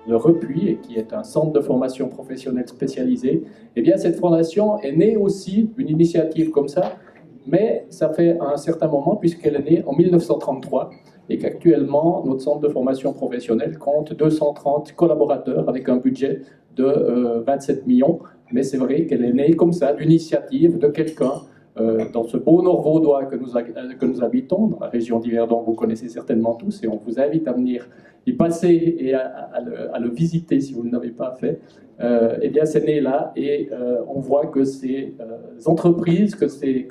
le Repuy, et qui est un centre de formation professionnelle spécialisé, eh bien cette fondation est née aussi, une initiative comme ça, mais ça fait un certain moment puisqu'elle est née en 1933 et qu'actuellement notre centre de formation professionnelle compte 230 collaborateurs avec un budget de 27 millions. Mais c'est vrai qu'elle est née comme ça, d'initiative de quelqu'un dans ce beau nord vaudois que nous habitons, dans la région d'Yverdon, vous connaissez certainement tous, et on vous invite à venir y passer et à le visiter si vous ne l'avez pas fait. Eh bien, c'est né là, et on voit que ces entreprises, que ces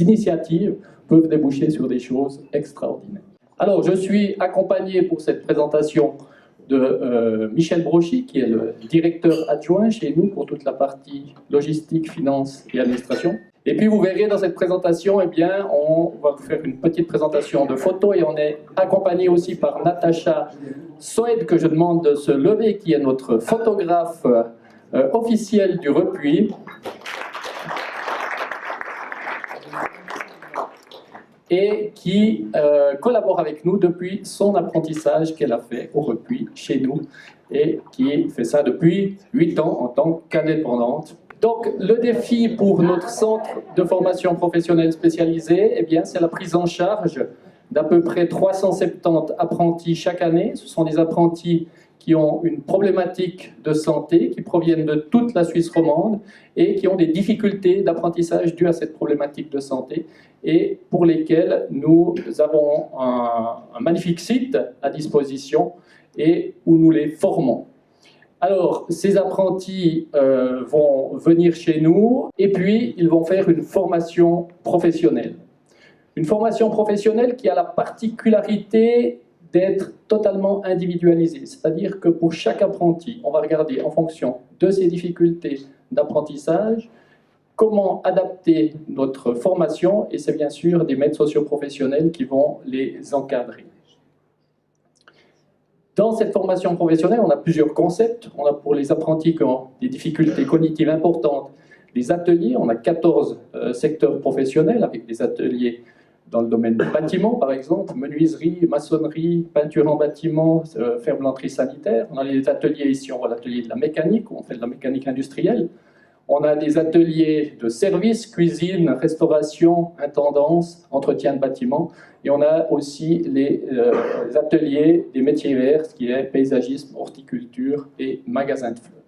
initiatives peuvent déboucher sur des choses extraordinaires. Alors, je suis accompagné pour cette présentation de Michel Brochy, qui est le directeur adjoint chez nous pour toute la partie logistique, finance et administration. Et puis vous verrez dans cette présentation, eh bien, on va vous faire une petite présentation de photos et on est accompagné aussi par Natacha Soed, que je demande de se lever, qui est notre photographe officiel du Repuy. Et qui collabore avec nous depuis son apprentissage qu'elle a fait au Repuy chez nous et qui fait ça depuis 8 ans en tant qu'indépendante. Donc le défi pour notre centre de formation professionnelle spécialisée, eh bien, c'est la prise en charge d'à peu près 370 apprentis chaque année. Ce sont des apprentis qui ont une problématique de santé, qui proviennent de toute la Suisse romande et qui ont des difficultés d'apprentissage dues à cette problématique de santé et pour lesquels nous avons un magnifique site à disposition et où nous les formons. Alors, ces apprentis vont venir chez nous et puis ils vont faire une formation professionnelle. Une formation professionnelle qui a la particularité d'être totalement individualisée, c'est-à-dire que pour chaque apprenti, on va regarder en fonction de ses difficultés d'apprentissage, comment adapter notre formation, et c'est bien sûr des maîtres socio-professionnels qui vont les encadrer. Dans cette formation professionnelle, on a plusieurs concepts. On a pour les apprentis qui ont des difficultés cognitives importantes, les ateliers. On a 14 secteurs professionnels avec des ateliers dans le domaine du bâtiment, par exemple, menuiserie, maçonnerie, peinture en bâtiment, ferblanterie sanitaire. On a les ateliers ici, on voit l'atelier de la mécanique, où on fait de la mécanique industrielle. On a des ateliers de service, cuisine, restauration, intendance, entretien de bâtiment. Et on a aussi les ateliers des métiers verts, ce qui est paysagisme, horticulture et magasin de fleurs.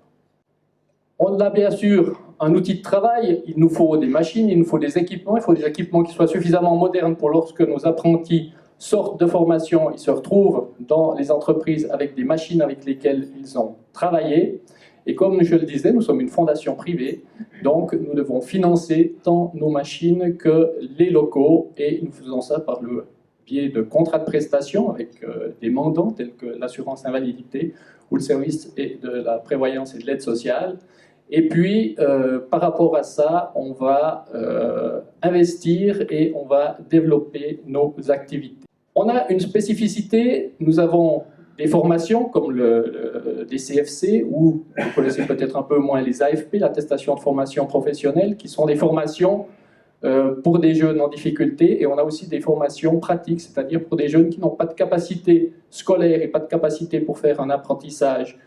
On a bien sûr un outil de travail, il nous faut des machines, il nous faut des équipements, il faut des équipements qui soient suffisamment modernes pour lorsque nos apprentis sortent de formation, ils se retrouvent dans les entreprises avec des machines avec lesquelles ils ont travaillé. Et comme je le disais, nous sommes une fondation privée, donc nous devons financer tant nos machines que les locaux, et nous faisons ça par le biais de contrats de prestation avec des mandants tels que l'assurance invalidité ou le service de la prévoyance et de l'aide sociale. Et puis, par rapport à ça, on va investir et on va développer nos activités. On a une spécificité, nous avons des formations comme des CFC ou, vous connaissez peut-être un peu moins les AFP, l'attestation de formation professionnelle, qui sont des formations pour des jeunes en difficulté, et on a aussi des formations pratiques, c'est-à-dire pour des jeunes qui n'ont pas de capacité scolaire et pas de capacité pour faire un apprentissage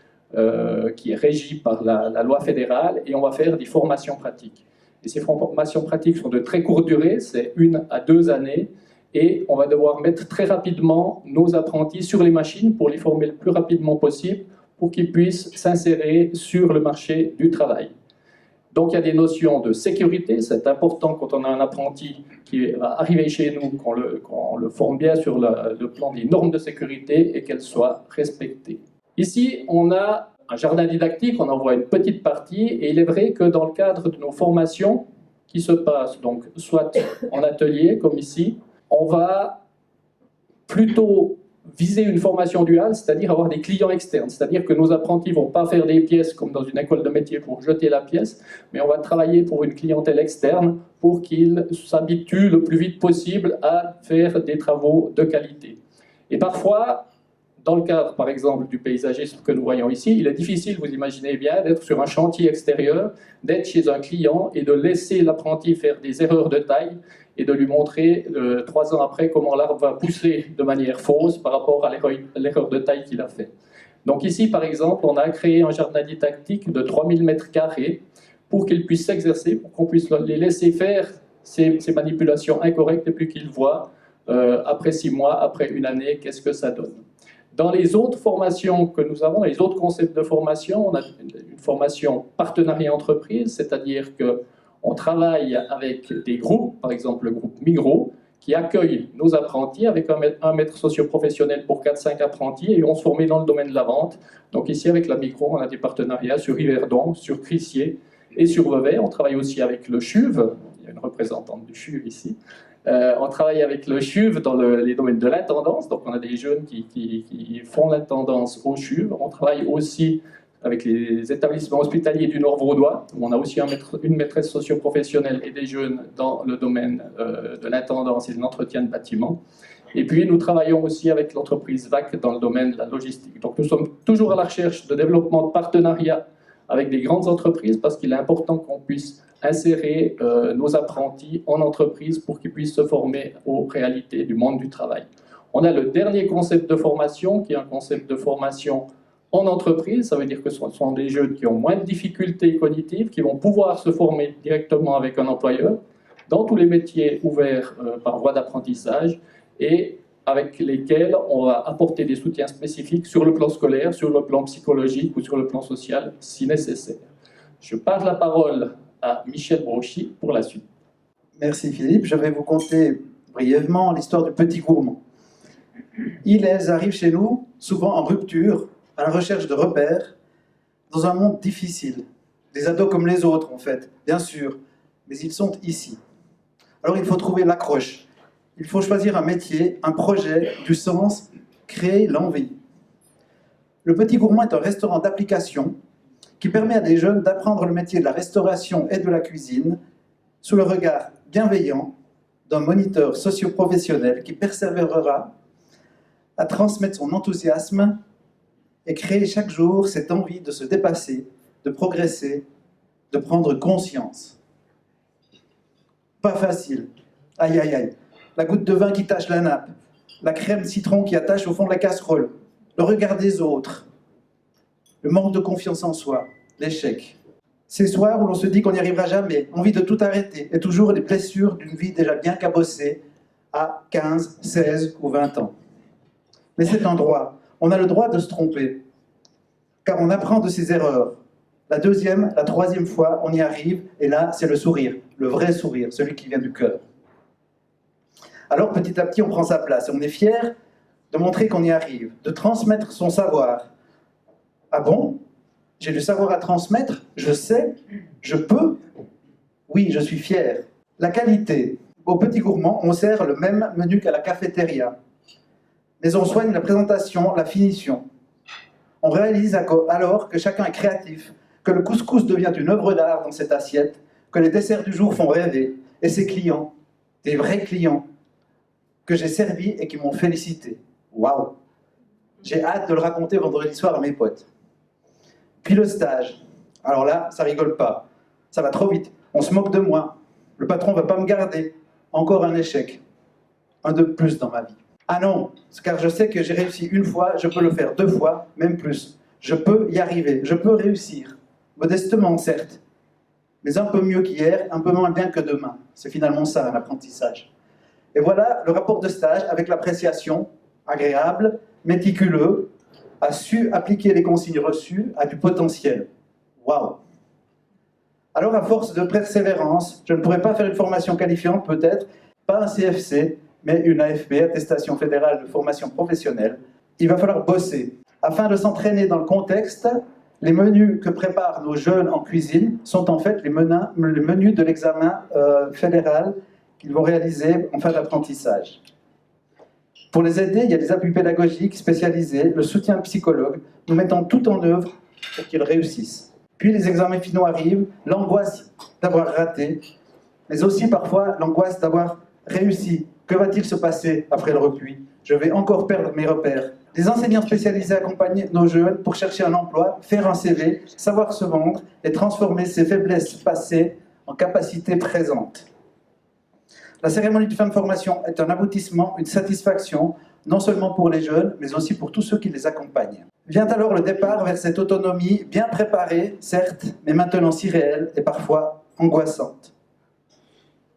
qui est régi par la loi fédérale, et on va faire des formations pratiques. Et ces formations pratiques sont de très courte durée, c'est 1 à 2 années, et on va devoir mettre très rapidement nos apprentis sur les machines pour les former le plus rapidement possible pour qu'ils puissent s'insérer sur le marché du travail. Donc il y a des notions de sécurité, c'est important quand on a un apprenti qui va arriver chez nous, qu'on le forme bien sur le plan des normes de sécurité et qu'elles soient respectées. Ici, on a un jardin didactique, on en voit une petite partie, et il est vrai que dans le cadre de nos formations qui se passent, donc soit en atelier comme ici, on va plutôt viser une formation duale, c'est-à-dire avoir des clients externes, c'est-à-dire que nos apprentis ne vont pas faire des pièces comme dans une école de métier pour jeter la pièce, mais on va travailler pour une clientèle externe pour qu'ils s'habituent le plus vite possible à faire des travaux de qualité. Et parfois, dans le cadre, par exemple, du paysagisme que nous voyons ici, il est difficile, vous imaginez bien, d'être sur un chantier extérieur, d'être chez un client et de laisser l'apprenti faire des erreurs de taille et de lui montrer 3 ans après comment l'arbre va pousser de manière fausse par rapport à l'erreur de taille qu'il a fait. Donc ici, par exemple, on a créé un jardin didactique de 3000 m² pour qu'ils puissent s'exercer, pour qu'on puisse les laisser faire ces manipulations incorrectes et puis qu'ils voient, après 6 mois, après une année, qu'est-ce que ça donne. Dans les autres formations que nous avons, les autres concepts de formation, on a une formation partenariat entreprise, c'est-à-dire qu'on travaille avec des groupes, par exemple le groupe Migros, qui accueille nos apprentis avec un maître socio-professionnel pour 4-5 apprentis et on se forme dans le domaine de la vente. Donc ici, avec la Migros, on a des partenariats sur Yverdon, sur Crissier et sur Vevey. On travaille aussi avec le CHUV, il y a une représentante du CHUV ici. On travaille avec le CHUV dans les domaines de l'intendance, donc on a des jeunes qui font l'intendance au CHUV. On travaille aussi avec les établissements hospitaliers du Nord vaudois, où on a aussi une maîtresse socio-professionnelle et des jeunes dans le domaine de l'intendance et de l'entretien de bâtiments. Et puis nous travaillons aussi avec l'entreprise VAC dans le domaine de la logistique. Donc nous sommes toujours à la recherche de développement de partenariats avec des grandes entreprises parce qu'il est important qu'on puisse insérer nos apprentis en entreprise pour qu'ils puissent se former aux réalités du monde du travail. On a le dernier concept de formation qui est un concept de formation en entreprise. Ça veut dire que ce sont des jeunes qui ont moins de difficultés cognitives, qui vont pouvoir se former directement avec un employeur dans tous les métiers ouverts par voie d'apprentissage et avec lesquels on va apporter des soutiens spécifiques sur le plan scolaire, sur le plan psychologique ou sur le plan social si nécessaire. Je passe la parole à Michel Brochy pour la suite. Merci Philippe. Je vais vous conter brièvement l'histoire du petit gourmand. Ils arrivent chez nous, souvent en rupture, à la recherche de repères, dans un monde difficile. Des ados comme les autres, en fait, bien sûr, mais ils sont ici. Alors il faut trouver l'accroche. Il faut choisir un métier, un projet, du sens, créer l'envie. Le Petit Gourmand est un restaurant d'application qui permet à des jeunes d'apprendre le métier de la restauration et de la cuisine sous le regard bienveillant d'un moniteur socio-professionnel qui persévérera à transmettre son enthousiasme et créer chaque jour cette envie de se dépasser, de progresser, de prendre conscience. Pas facile. Aïe, aïe, aïe. La goutte de vin qui tache la nappe, la crème citron qui attache au fond de la casserole, le regard des autres, le manque de confiance en soi, l'échec. Ces soirs où l'on se dit qu'on n'y arrivera jamais, envie de tout arrêter, et toujours les blessures d'une vie déjà bien cabossée à 15, 16 ou 20 ans. Mais c'est un droit. On a le droit de se tromper, car on apprend de ses erreurs. La deuxième, la troisième fois, on y arrive, et là, c'est le sourire, le vrai sourire, celui qui vient du cœur. Alors, petit à petit, on prend sa place, et on est fier de montrer qu'on y arrive, de transmettre son savoir. Ah bon? J'ai du savoir à transmettre? Je sais? Je peux? Oui, je suis fier. La qualité. Au Petit Gourmand, on sert le même menu qu'à la cafétéria. Mais on soigne la présentation, la finition. On réalise alors que chacun est créatif, que le couscous devient une œuvre d'art dans cette assiette, que les desserts du jour font rêver, et ses clients, des vrais clients, que j'ai servis et qui m'ont félicité. Waouh! J'ai hâte de le raconter vendredi soir à mes potes. Puis le stage. Alors là, ça rigole pas. Ça va trop vite. On se moque de moi. Le patron va pas me garder. Encore un échec. Un de plus dans ma vie. Ah non, car je sais que j'ai réussi une fois, je peux le faire 2 fois, même plus. Je peux y arriver, je peux réussir. Modestement, certes. Mais un peu mieux qu'hier, un peu moins bien que demain. C'est finalement ça, l'apprentissage. Et voilà le rapport de stage avec l'appréciation, agréable, méticuleux, a su appliquer les consignes reçues, a du potentiel. Waouh! Alors, à force de persévérance, je ne pourrais pas faire une formation qualifiante, peut-être, pas un CFC, mais une AFP, Attestation Fédérale de Formation Professionnelle. Il va falloir bosser. Afin de s'entraîner dans le contexte, les menus que préparent nos jeunes en cuisine sont en fait les menus de l'examen fédéral qu'ils vont réaliser en fin d'apprentissage. Pour les aider, il y a des appuis pédagogiques spécialisés, le soutien psychologue, nous mettons tout en œuvre pour qu'ils réussissent. Puis les examens finaux arrivent, l'angoisse d'avoir raté, mais aussi parfois l'angoisse d'avoir réussi. Que va-t-il se passer après le repli? Je vais encore perdre mes repères. Les enseignants spécialisés accompagnent nos jeunes pour chercher un emploi, faire un CV, savoir se vendre et transformer ses faiblesses passées en capacités présentes. La cérémonie de fin de formation est un aboutissement, une satisfaction, non seulement pour les jeunes, mais aussi pour tous ceux qui les accompagnent. Vient alors le départ vers cette autonomie bien préparée, certes, mais maintenant si réelle et parfois angoissante.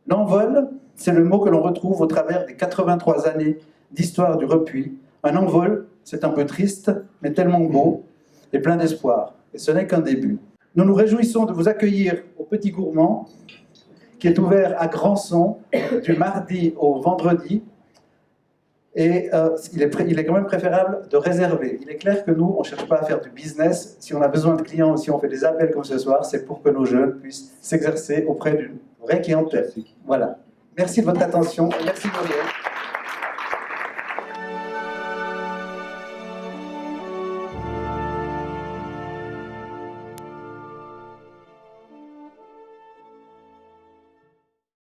L'envol, c'est le mot que l'on retrouve au travers des 83 années d'histoire du Repuy. Un envol, c'est un peu triste, mais tellement beau et plein d'espoir. Et ce n'est qu'un début. Nous nous réjouissons de vous accueillir au Petit Gourmand, qui est ouvert à Grandson du mardi au vendredi. Et il est quand même préférable de réserver. Il est clair que nous, on ne cherche pas à faire du business. Si on a besoin de clients, si on fait des appels comme ce soir, c'est pour que nos jeunes puissent s'exercer auprès d'une vraie clientèle. Voilà. Merci de votre attention. Merci Muriel.